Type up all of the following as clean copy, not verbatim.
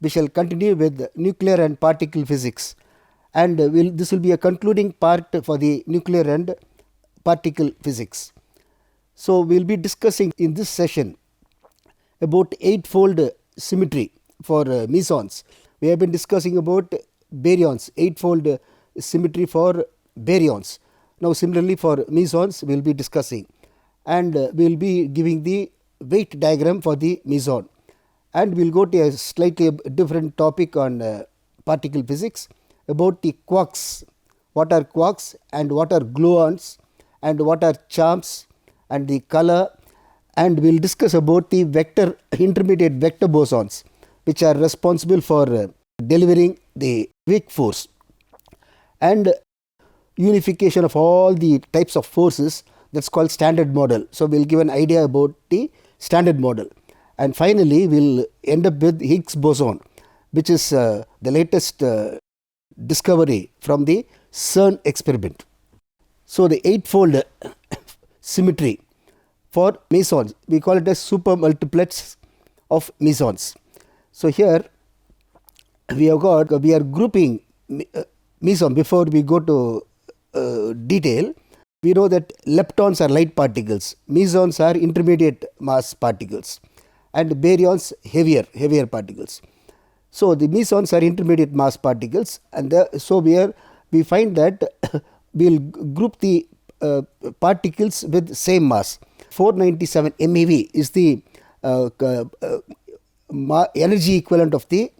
we shall continue with nuclear and particle physics, and this will be a concluding part for the nuclear and particle physics. So we will be discussing in this session about eightfold symmetry for mesons. We have been discussing about baryons, eightfold symmetry for baryons. Now similarly for mesons we will be discussing, and we will be giving the weight diagram for the meson, and we will go to a slightly different topic on particle physics about the quarks. What are quarks and what are gluons and what are charms and the color, and we will discuss about the intermediate vector bosons, which are responsible for delivering the weak force, and unification of all the types of forces, that's called standard model. So we will give an idea about the standard model, and finally we will end up with Higgs boson, which is the latest discovery from the CERN experiment. So the eightfold symmetry for mesons, we call it as super multiplets of mesons. So here we are grouping meson. Before we go to detail, we know that leptons are light particles, mesons are intermediate mass particles, and baryons heavier particles. So the mesons are intermediate mass particles, and so we find that we will group the particles with same mass. 497 MeV is the energy equivalent of the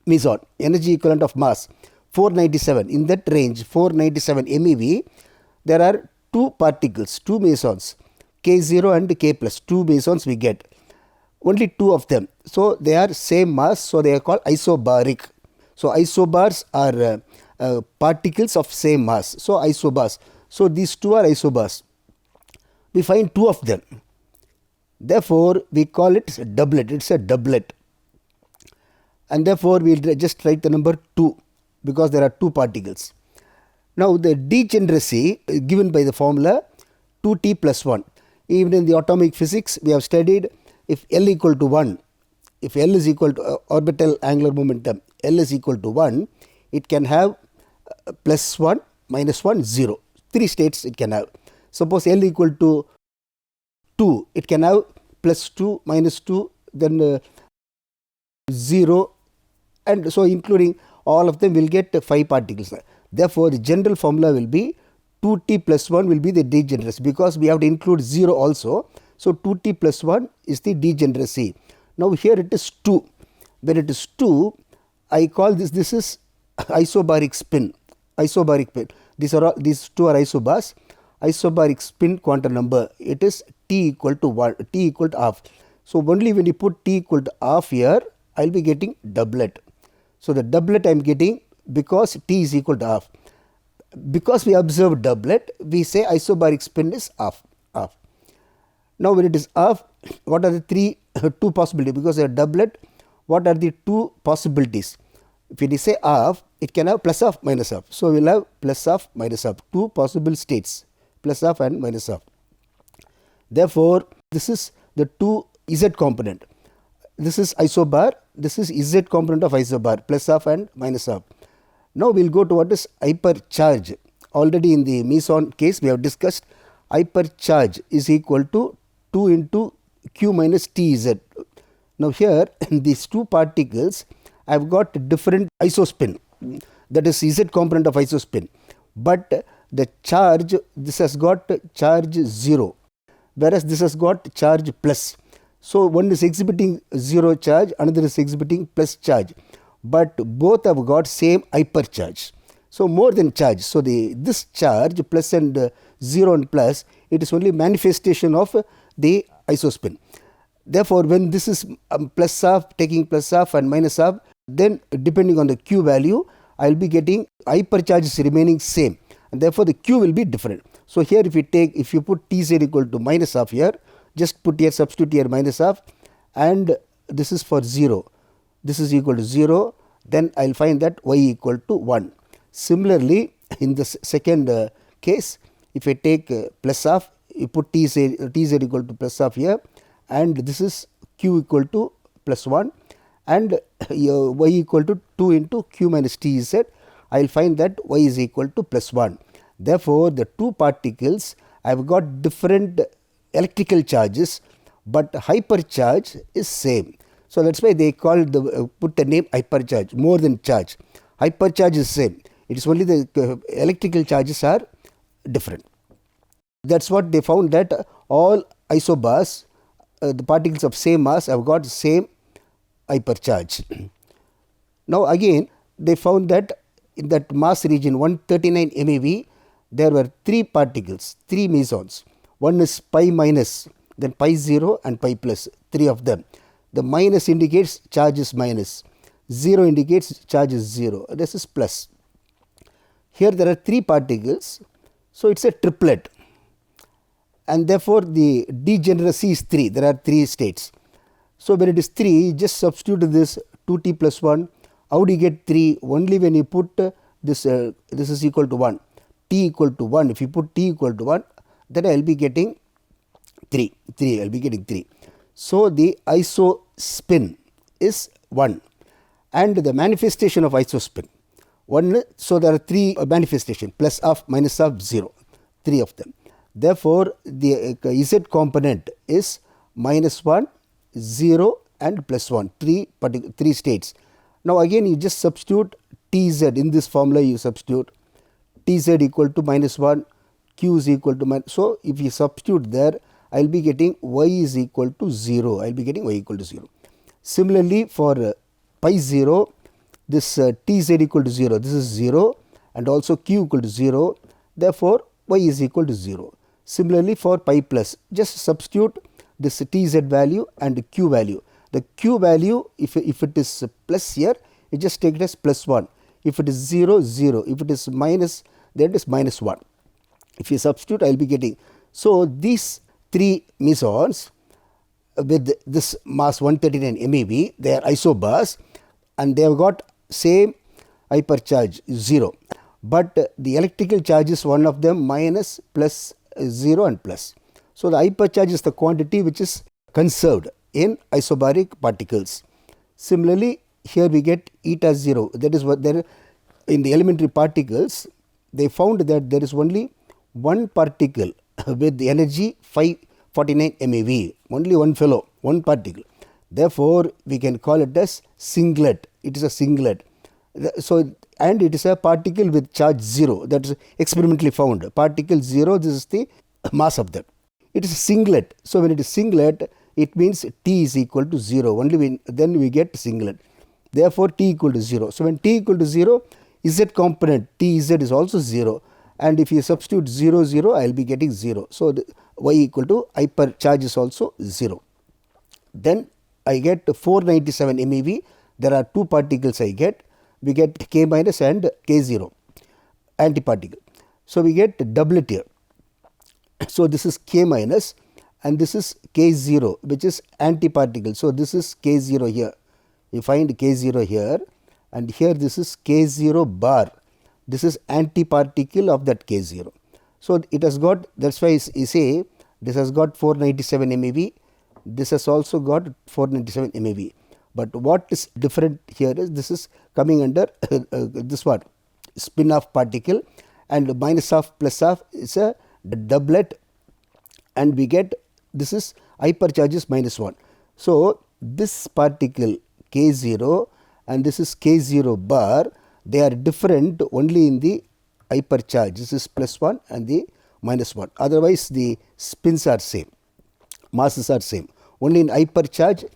meson, energy equivalent of mass 497. In that range 497 MeV, there are two particles, two mesons, K0 and K plus, two mesons we get, only two of them. So they are same mass, so they are called isobaric. So isobars are particles of same mass, so isobars. So these two are isobars. We find two of them, therefore we call it doublet. It's a doublet, and therefore we will just write the number 2 because there are two particles. Now the degeneracy is given by the formula 2t plus 1. Even in the atomic physics we have studied, if L equal to 1, if L is equal to orbital angular momentum, L is equal to 1, it can have plus 1, minus 1, 0. 3 states it can have. Suppose L equal to 2, it can have plus 2, minus 2, then 0, and so including all of them will get 5 particles. Therefore the general formula will be 2t plus 1 will be the degeneracy, because we have to include 0 also. So 2t plus 1 is the degeneracy. Now here it is 2. When it is 2, I call this is isobaric spin. Isobaric spin. These two are isobars. Isobaric spin quantum number, it is t equal to 1, t equal to half. So only when you put t equal to half here, I will be getting doublet. So the doublet I am getting because t is equal to half. Because we observe doublet, we say isobaric spin is half. Now when it is half, what are the two possibilities? Because they are doublet, what are the two possibilities? If we say half, it can have plus half, minus half. So we will have plus half, minus half, two possible states, plus half and minus half. Therefore this is the 2 Z component. This is isobar, this is Z component of isobar, plus half and minus half. Now we will go to what is hypercharge. Already in the meson case we have discussed hypercharge is equal to 2 into q minus tz. Now here these two particles have got different isospin, that is Z component of isospin, but the charge, this has got charge 0, whereas this has got charge plus. So one is exhibiting 0 charge, another is exhibiting plus charge, but both have got same hypercharge. So more than charge. So this charge plus and 0 and plus, it is only manifestation of the isospin. Therefore when this is plus half, taking plus half and minus half, then depending on the q value, I will be getting hypercharge is remaining same, and therefore the q will be different. So here if you put tz equal to minus half here, just put here, substitute here minus half, and this is for 0, this is equal to 0, then I will find that y equal to 1. Similarly in the second case, if I take plus half, you put tz equal to plus half here, and this is q equal to plus 1, and y equal to 2 into q minus tz, I will find that y is equal to plus 1. Therefore, the two particles have got different electrical charges, but hypercharge is same. So that's why they called put the name hypercharge, more than charge. Hypercharge is same. It is only the electrical charges are different. That's what they found, that all isobars, the particles of same mass have got same hypercharge. Now again they found that in that mass region 139 MeV, there were three particles, three mesons. One is pi minus, then pi 0 and pi plus, three of them. The minus indicates charge is minus, 0 indicates charge is 0, this is plus. Here there are three particles, so it is a triplet, and therefore the degeneracy is 3, there are 3 states. So when it is 3, just substitute this 2t plus 1, how do you get 3? Only when you put this is equal to 1, t equal to 1, if you put t equal to 1, then I will be getting 3, I will be getting 3. So the isospin is 1, and the manifestation of isospin 1, so there are 3 manifestations, plus of, minus of, 0, 3 of them. Therefore the Z component is minus 1, 0 and plus 1, 3 states. Now again you just substitute Tz in this formula, you substitute Tz equal to minus 1, Q is equal to minus. So if you substitute there, I will be getting y is equal to 0, I will be getting y equal to 0. Similarly for pi 0, this Tz equal to 0, this is 0, and also Q equal to 0, therefore y is equal to 0. Similarly for pi plus, just substitute this Tz value and Q value. The Q value, if it is plus here, you just take it as plus 1. If it is 0, 0. If it is minus, then it is minus 1. If you substitute, I will be getting. So these three mesons with this mass 139 MeV, they are isobars, and they have got same hypercharge 0. But the electrical charge is one of them minus, plus, 0 and plus. So the hypercharge is the quantity which is conserved in isobaric particles. Similarly, here we get eta 0. That is what there in the elementary particles, they found that there is only one particle with the energy 549 MeV, only one fellow, one particle. Therefore, we can call it as singlet. It is a singlet. So, and it is a particle with charge 0, that is experimentally found. Particle 0, this is the mass of that. It is a singlet. So when it is singlet, it means T is equal to 0. Only when, then we get singlet. Therefore T equal to 0. So when T equal to 0, Z component Tz is also 0. And if you substitute 0, 0, I will be getting 0. So the y equal to hypercharge is also 0. Then I get 497 MeV. There are two particles I get. We get K minus and K0 antiparticle. So we get doublet here. So this is K minus and this is K0, which is antiparticle. So this is K0 here. You find K0 here, and here this is K0 bar. This is antiparticle of that K0. So it has got, that's why you say this has got 497 MeV. This has also got 497 MeV. But what is different here is this is coming under this one, spin off particle, and minus of plus of is a doublet, and we get this is hypercharge is minus 1. So this particle K0 and this is K0 bar, they are different only in the hypercharge. This is plus 1 and the minus 1. Otherwise the spins are same, masses are same. Only in hypercharge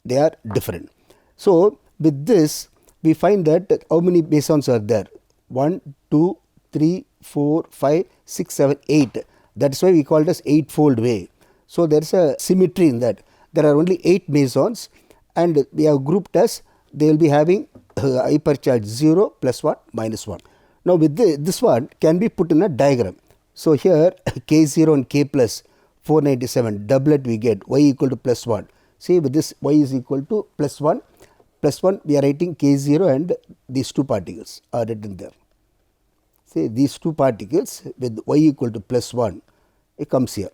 they are different. So with this we find that how many mesons are there? 1, 2, 3, 4, 5, 6, 7, 8. That is why we call it as eightfold way. So there is a symmetry in that. There are only 8 mesons, and we have grouped as they will be having hypercharge 0, plus 1, minus 1. Now with this one can be put in a diagram. So here K0 and K plus 497 doublet we get y equal to plus 1. See, with this y is equal to plus 1 we are writing K0 and these two particles are written there. See, these two particles with y equal to plus 1, it comes here,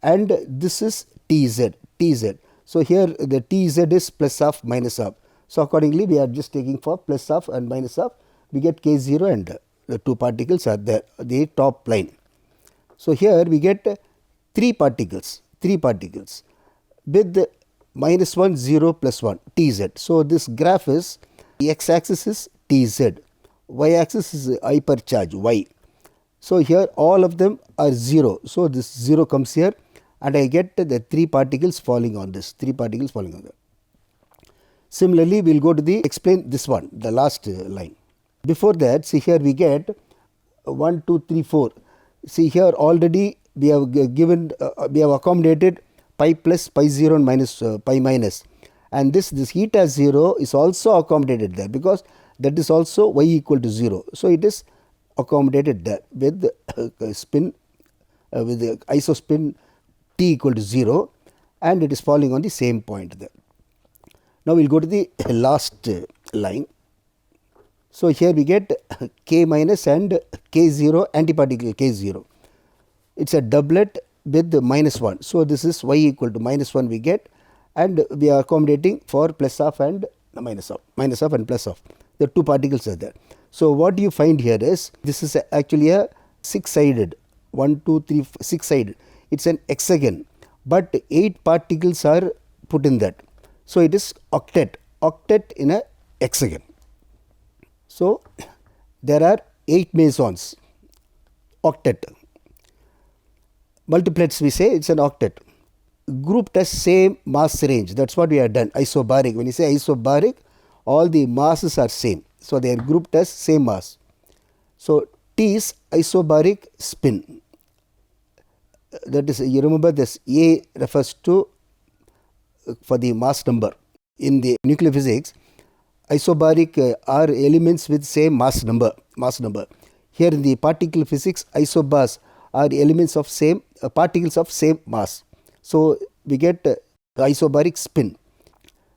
and this is Tz. So here the Tz is plus of minus of. So accordingly we are just taking for plus of and minus of, we get K0 and the two particles are there, the top line. So here we get three particles with minus 1, 0, plus 1, Tz. So this graph is, x-axis is Tz, y-axis is hypercharge, y. So here all of them are 0. So this 0 comes here and I get the three particles falling on this, Similarly, we will go to the explain this one, the last line. Before that, see here we get 1, 2, 3, 4. See here already we have given, we have accommodated pi plus, pi 0 and minus, pi minus. And this eta 0 is also accommodated there because that is also y equal to 0. So it is accommodated there with spin, with the isospin t equal to 0, and it is falling on the same point there. Now we will go to the last line. So here we get K minus and K0, antiparticle K0. It's a doublet with minus 1. So this is y equal to minus 1 we get, and we are accommodating for plus of and minus of and plus of. The two particles are there. So what you find here is, this is actually a 6-sided, 1, 2, 3, 6-sided. It's an hexagon, but 8 particles are put in that. So it is octet in a hexagon. So there are 8 mesons, octet. Multiplets we say it's an octet. Grouped as same mass range, that's what we have done, isobaric. When you say isobaric, all the masses are same. So they are grouped as same mass. So T is isobaric spin. That is, you remember this A refers to for the mass number. In the nuclear physics, isobaric are elements with same mass number. Here in the particle physics, isobars are elements of same particles of same mass. So we get isobaric spin.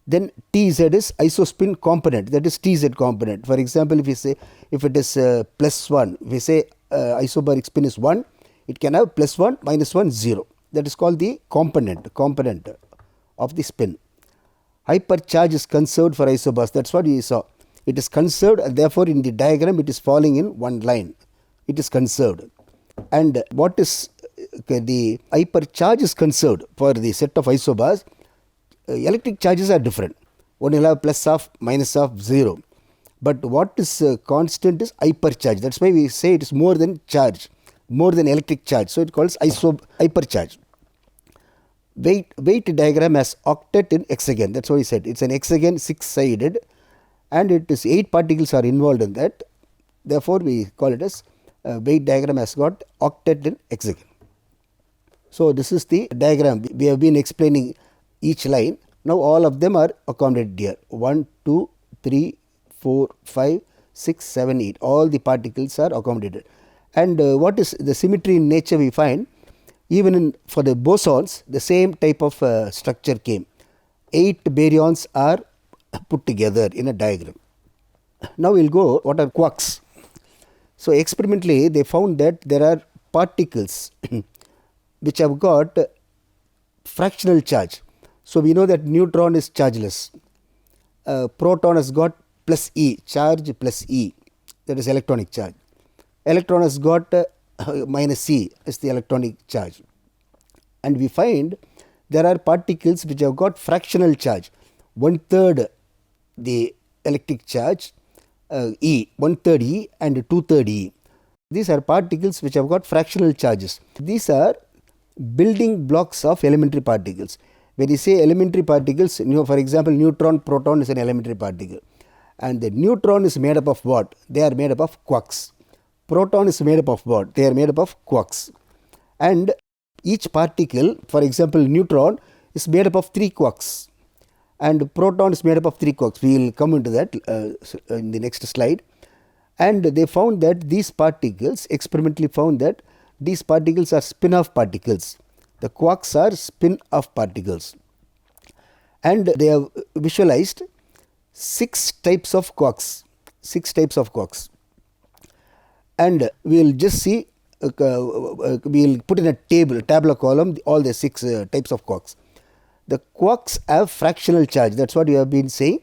Then Tz is isospin component, that is Tz component. For example, if we say, if it is plus 1, we say isobaric spin is 1, it can have plus 1, minus 1, 0. That is called the component of the spin. Hypercharge is conserved for isobars, that's what we saw. It is conserved, and therefore in the diagram it is falling in one line. It is conserved. And what is the hypercharge is conserved for the set of isobars. Electric charges are different. One will have plus of, minus of, 0. But what is constant is hypercharge. That's why we say it is more than charge, more than electric charge. So it calls hypercharge. Weight diagram as octet in hexagon. That's what we said. It's an hexagon, 6-sided, and it is 8 particles are involved in that. Therefore, we call it as weight diagram has got octet in hexagon. So this is the diagram. We have been explaining each line. Now all of them are accommodated here. 1, 2, 3, 4, 5, 6, 7, 8. All the particles are accommodated. And what is the symmetry in nature we find? Even for the bosons, the same type of structure came. 8 baryons are put together in a diagram. Now we will go, what are quarks? So experimentally they found that there are particles which have got fractional charge. So we know that neutron is chargeless. Proton has got plus E, charge plus E, that is electronic charge. Electron has got minus E, is the electronic charge. And we find there are particles which have got fractional charge, 1/3 the electric charge, E, 1/3 E and 2/3 E. These are particles which have got fractional charges. These are building blocks of elementary particles. When you say elementary particles, for example, neutron, proton is an elementary particle. And the neutron is made up of what? They are made up of quarks. Proton is made up of what? They are made up of quarks. And each particle, for example, neutron is made up of 3 quarks. And proton is made up of 3 quarks. We will come into that in the next slide. And they found that these particles, experimentally found that these particles are spin-off particles. The quarks are spin-off particles. And they have visualized 6 types of quarks. 6 types of quarks. And we will just see, we will put in a tabular column all the 6 types of quarks. The quarks have fractional charge. That's what we have been saying.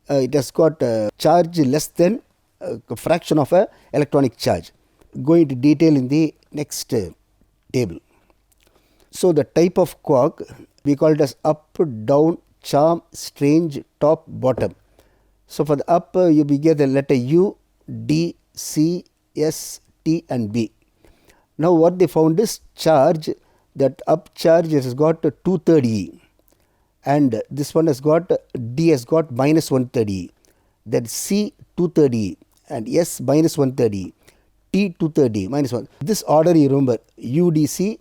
It has got charge less than a fraction of a electronic charge. Go into detail in the next table. So the type of quark we call it as up, down, charm, strange, top, bottom. So for the up you get the letter U, D, C, S, T and B. Now what they found is charge, that up charge has got 2/3 E, and this one has got D has got minus 1/3 E, then C 2/3 E and S minus 1/3 E, T 2/3 E minus 1. This order you remember, UDC,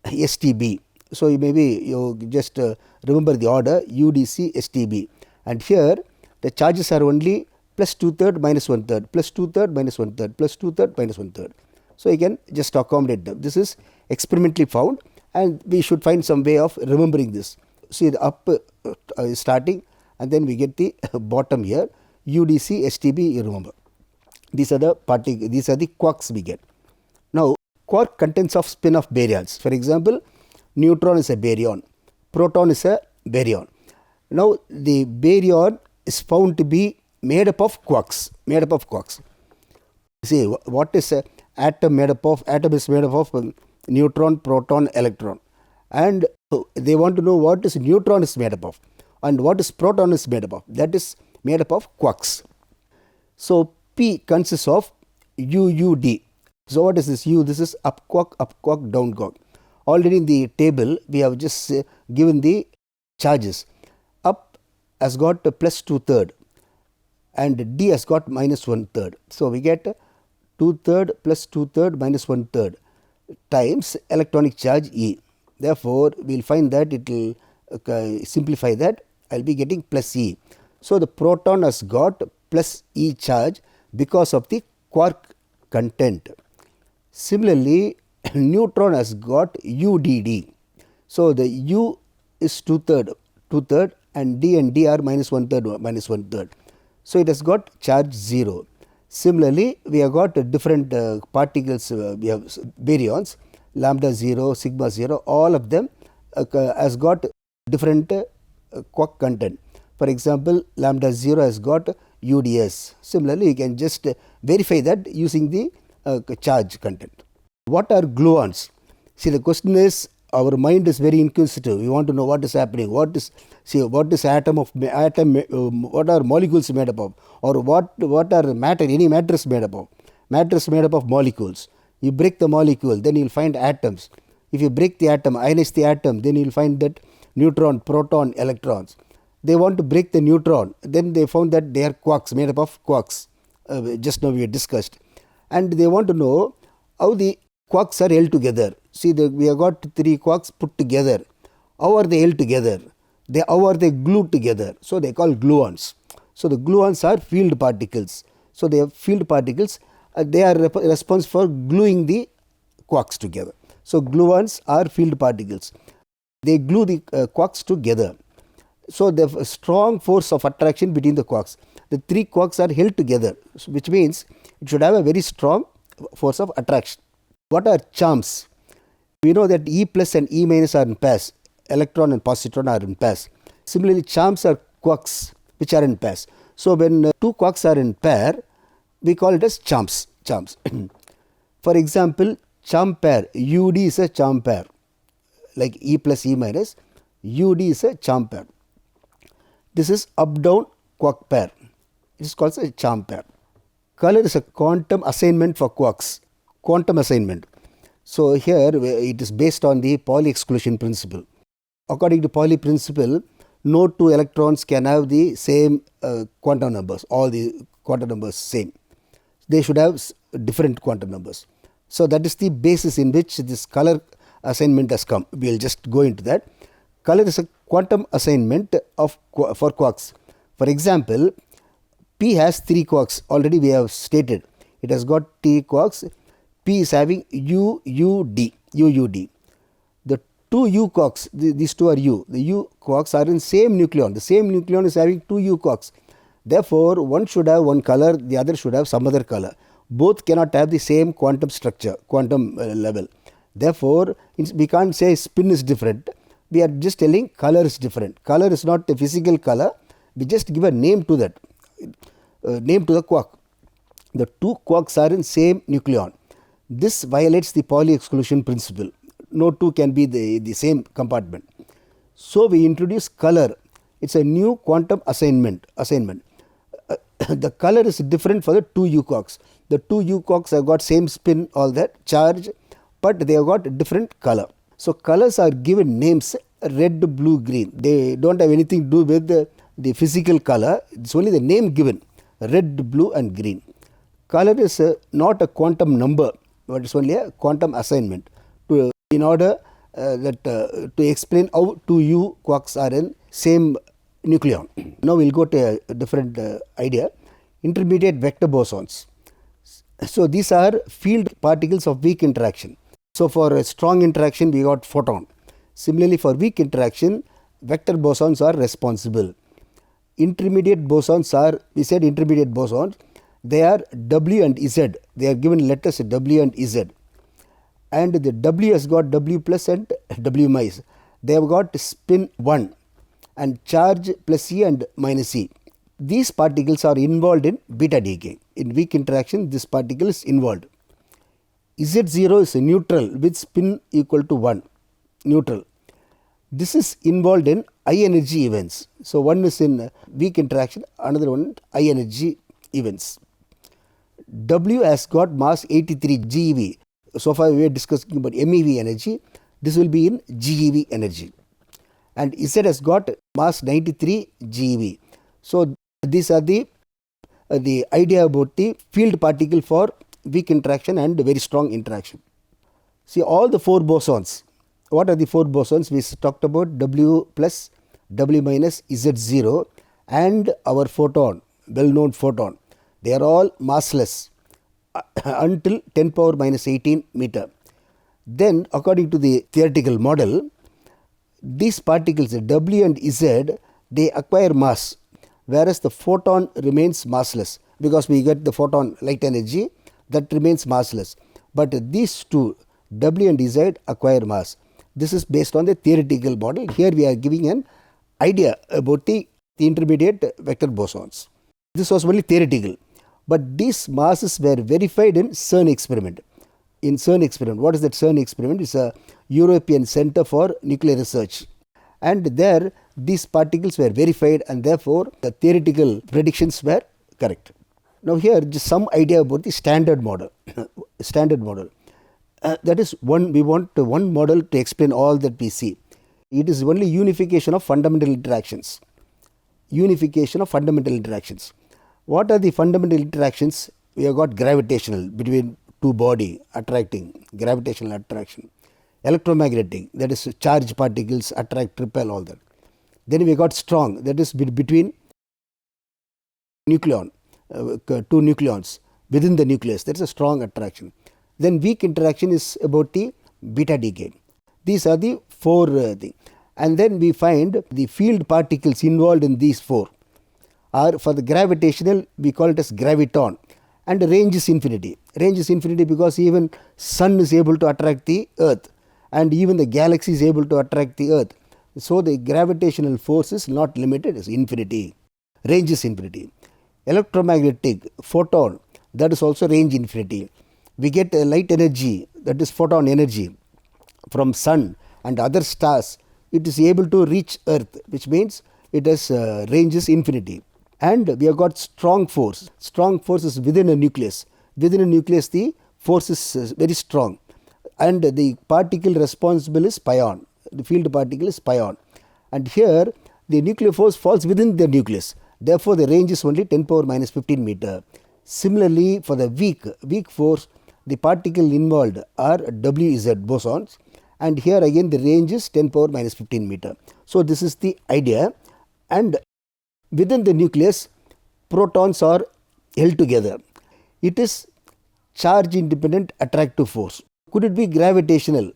STB. So you just remember the order UDC, STB, and here the charges are only plus 2/3 minus 1/3, plus 2/3 minus 1/3, plus 2/3 minus 1/3. So you can just accommodate them. This is experimentally found, and we should find some way of remembering this. See, the up is starting, and then we get the bottom here, UDC, STB, you remember. These are the quarks we get. Now, quark contents of spin-off baryons. For example, neutron is a baryon, proton is a baryon. Now, the baryon is found to be made up of quarks. See, what is a atom made up of? Atom is made up of neutron, proton, electron. And they want to know what is neutron is made up of and what is proton is made up of. That is made up of quarks. So P consists of UUD. So what is this U? This is up quark, down quark. Already in the table we have just given the charges. Up has got plus 2/3 and D has got minus 1/3. So we get 2/3 plus 2/3 minus 1/3 times electronic charge E. Therefore, we will find that it will simplify that. I will be getting plus E. So the proton has got plus E charge because of the quark content. Similarly, neutron has got UDD. So the U is 2/3 and D are minus 1/3. So it has got charge 0. Similarly, we have got different particles, we have baryons, lambda 0, sigma 0, all of them has got different quark content. For example, lambda 0 has got UDS. Similarly, you can just verify that using the charge content. What are gluons? See, the question is, our mind is very inquisitive. We want to know what is happening. What is what are molecules made up of, or what are matter? Any matter is made up of. Matter is made up of molecules. You break the molecule, then you will find atoms. If you break the atom, ionize the atom, then you will find that neutron, proton, electrons. They want to break the neutron, then they found that they are quarks, made up of quarks. Just now we had discussed, and they want to know how the quarks are held together. See, we have got 3 quarks put together. How are they held together? How are they glued together? So they call gluons. So the gluons are field particles. So they have field particles. They are responsible for gluing the quarks together. So gluons are field particles. They glue the quarks together. So they have a strong force of attraction between the quarks. The 3 quarks are held together, which means it should have a very strong force of attraction. What are charms? We know that E plus and E minus are in pairs. Electron and positron are in pairs. Similarly, charms are quarks which are in pairs. So when 2 quarks are in pair, we call it as charms. For example, charm pair, UD is a charm pair. Like E plus E minus, UD is a charm pair. This is up-down quark pair. It is called a charm pair. Color is a quantum assignment for quarks. Quantum assignment. So here it is based on the Pauli exclusion principle. According to Pauli principle, no 2 electrons can have the same quantum numbers. All the quantum numbers same. They should have different quantum numbers. So that is the basis in which this color assignment has come. We will just go into that. Color is a quantum assignment for quarks. For example, P has 3 quarks. Already we have stated. It has got 3 quarks. P is having UUD. The 2 U quarks, these 2 are U. The U quarks are in same nucleon. The same nucleon is having 2 U quarks. Therefore, one should have one color, the other should have some other color. Both cannot have the same quantum structure, quantum level. Therefore, we can't say spin is different. we are just telling color is different. Color is not a physical color. We just give a name to that, name to the quark. The two quarks are in same nucleon. This violates the Pauli exclusion principle. No two can be the same compartment. So we introduce color. It's a new quantum assignment. The color is different for the two U quarks. The two U quarks have got same spin, all that charge, but they have got different color. So colors are given names red, blue, green. They don't have anything to do with the physical color. It's only the name given, red, blue and green. Color is not a quantum number, but it's only a quantum assignment in order to explain how two U quarks are in same nucleon. Now we'll go to a different idea, intermediate vector bosons. So these are field particles of weak interaction. So for a strong interaction we got photon. Similarly for weak interaction, vector bosons are responsible. Intermediate bosons are, we said intermediate bosons, they are W and Z. They are given letters W and Z. And the W has got W plus and W minus. They have got spin 1 and charge plus E and minus E. These particles are involved in beta decay. In weak interaction, this particle is involved. Z0 is neutral with spin equal to 1, neutral. This is involved in high energy events. So one is in weak interaction, another one high energy events. W has got mass 83 GeV. So far we are discussing about MEV energy. This will be in GeV energy. And Z has got mass 93 GeV. So these are the idea about the field particle for weak interaction and very strong interaction. See all the four bosons. What are the four bosons? We talked about W plus, W minus, Z0 and our photon, well known photon. They are all massless until 10 power minus 18 meter. Then according to the theoretical model, these particles W and Z, they acquire mass, whereas the photon remains massless, because we get the photon light energy that remains massless. But these two, W and Z, acquire mass. This is based on the theoretical model. Here we are giving an idea about the intermediate vector bosons. This was only theoretical. But these masses were verified in CERN experiment. In CERN experiment, what is that CERN experiment? It's a European Center for Nuclear Research. And there these particles were verified and therefore the theoretical predictions were correct. Now here just some idea about the standard model. Standard model. That is we want one model to explain all that we see. It is only unification of fundamental interactions. Unification of fundamental interactions. What are the fundamental interactions? We have got gravitational, between two body attracting, gravitational attraction. Electromagnetic, that is charged particles attract, repel, all that. Then we got strong, that is between nucleon, two nucleons within the nucleus, that is a strong attraction. Then weak interaction is about the beta decay. These are the four things. And then we find the field particles involved in these four are, for the gravitational we call it as graviton, and range is infinity. Range is infinity because even sun is able to attract the earth and even the galaxy is able to attract the earth. So the gravitational force is not limited, it's infinity. Range is infinity. Electromagnetic, photon, that is also range infinity. We get light energy, that is photon energy, from sun and other stars. It is able to reach earth, which means it has range is infinity. And we have got strong force. Strong force is within a nucleus. Within a nucleus the force is very strong. And the particle responsible is pion. The field particle is pion. And here the nuclear force falls within the nucleus. Therefore the range is only 10 power minus 15 meter. Similarly for the weak force, the particle involved are WZ bosons. And here again the range is 10 power minus 15 meter. So this is the idea. And within the nucleus, protons are held together. It is charge independent attractive force. Could it be gravitational?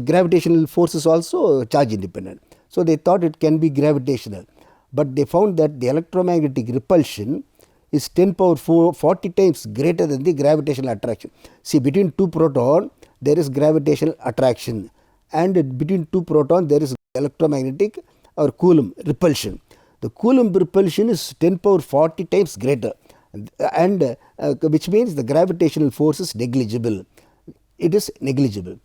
Gravitational force is also charge independent. So they thought it can be gravitational. But they found that the electromagnetic repulsion is 10 power 40 times greater than the gravitational attraction. See, between two protons there is gravitational attraction, and between two protons there is electromagnetic or Coulomb repulsion. The Coulomb repulsion is 10 power 40 times greater, and which means the gravitational force is negligible. It is negligible.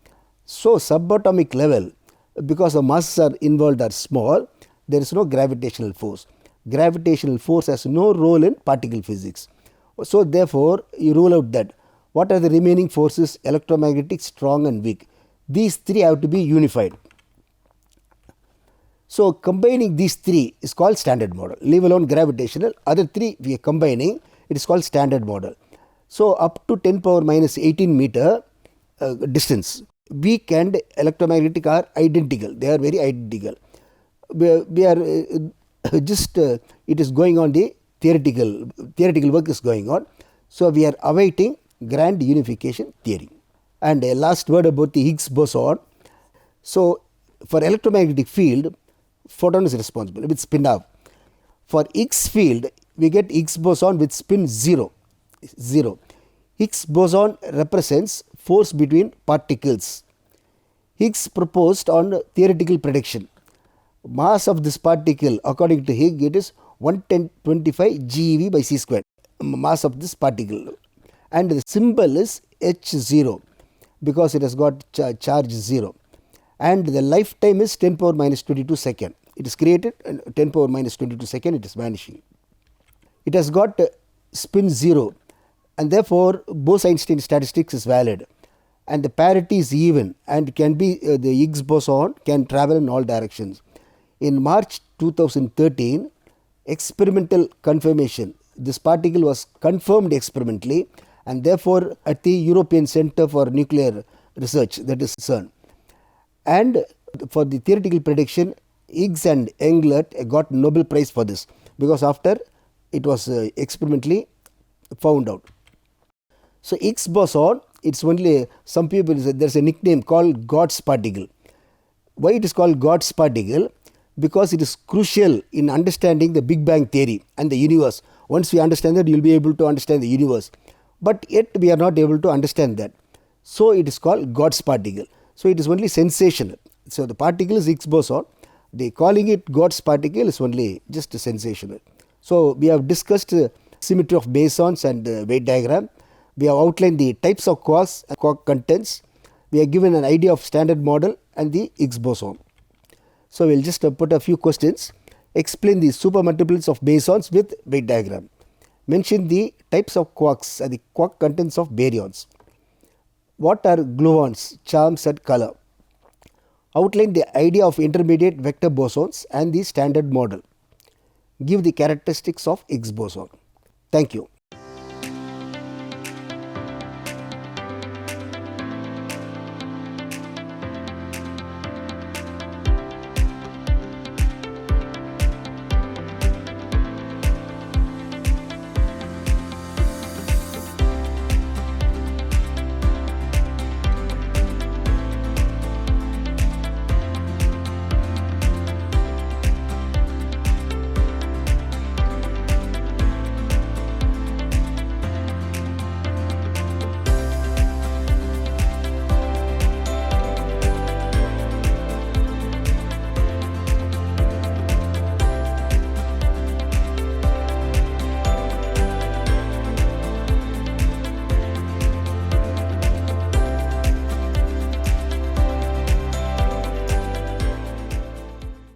So subatomic level, because the masses are involved are small, there is no gravitational force. Gravitational force has no role in particle physics. So therefore, you rule out that. What are the remaining forces? Electromagnetic, strong and weak. These three have to be unified. So combining these three is called standard model. Leave alone gravitational, other three we are combining, it is called standard model. So up to 10 power minus 18 meter distance, weak and electromagnetic are identical. They are very identical. We are it is going on the theoretical work is going on. So we are awaiting grand unification theory. And a last word about the Higgs boson. So for electromagnetic field, photon is responsible with spin half. For Higgs field, we get Higgs boson with spin 0. Higgs boson represents force between particles. Higgs proposed on theoretical prediction. Mass of this particle, according to Higgs, it is 11025 GeV by c squared. Mass of this particle. And the symbol is H0 because it has got charge 0. And the lifetime is 10 power minus 22 second. It is created and 10 power minus 22 second it is vanishing. It has got spin 0, and therefore Bose-Einstein statistics is valid, and the parity is even and can be the Higgs boson can travel in all directions. In March 2013, experimental confirmation, this particle was confirmed experimentally, and therefore at the European Centre for Nuclear Research, that is CERN. And for the theoretical prediction, Higgs and Englert got Nobel Prize for this, because after it was experimentally found out. So Higgs boson, it's only, some people say there's a nickname called God's particle. Why it is called God's particle? Because it is crucial in understanding the Big Bang theory and the universe. Once we understand that, you will be able to understand the universe. But yet we are not able to understand that. So it is called God's particle. So it is only sensational. So the particle is Higgs boson. They calling it God's particle is only just sensational. So we have discussed symmetry of mesons and weight diagram. We have outlined the types of quarks and quark contents. We have given an idea of standard model and the Higgs boson. So we will just put a few questions. Explain the supermultiples of mesons with weight diagram. Mention the types of quarks and the quark contents of baryons. What are gluons, charms and color? Outline the idea of intermediate vector bosons and the standard model. Give the characteristics of Higgs boson. Thank you.